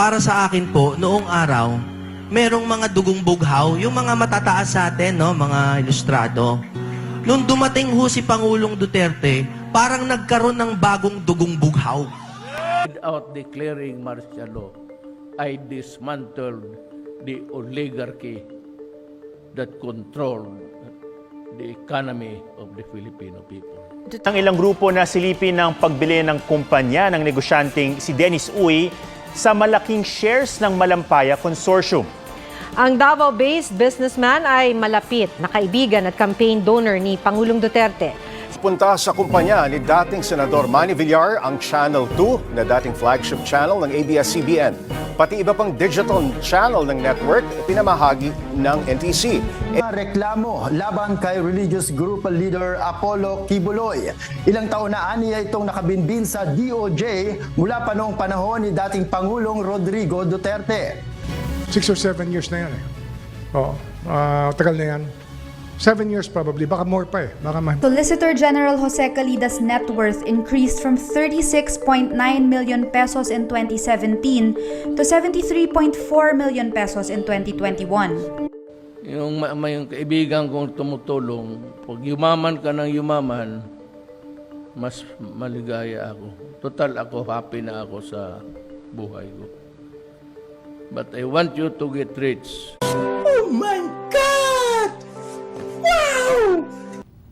para sa akin po, noong araw, merong mga dugong bughaw, yung mga matataas sa atin, no, mga ilustrado. Nung dumating ho si Pangulong Duterte, parang nagkaroon ng bagong dugong bughaw. Without declaring martial law, I dismantled the oligarchy that controlled the economy of the Filipino people. Ang ilang grupo na silipin ng pagbili ng kumpanya ng negosyanteng si Dennis Uy sa malaking shares ng Malampaya Consortium. Ang Davao-based businessman ay malapit na kaibigan at campaign donor ni Pangulong Duterte. Punta sa kumpanya ni dating Senador Manny Villar ang Channel 2 na dating flagship channel ng ABS-CBN. Pati iba pang digital channel ng network pinamahagi ng NTC. Reklamo laban kay religious group leader Apollo Kibuloy. Ilang taon na aniya itong nakabinbin sa DOJ mula pa noong panahon ni dating Pangulong Rodrigo Duterte. 6 or 7 years na yan eh. Oo, tagal na yan. 7 years probably, baka more pa eh. Solicitor General Jose Calidas' net worth increased from 36.9 million pesos in 2017 to 73.4 million pesos in 2021. Yung may kaibigan kong tumutulong, pag yumaman ka ng yumaman, mas maligaya ako. Total ako, happy na ako sa buhay ko. But I want you to get rich. Oh my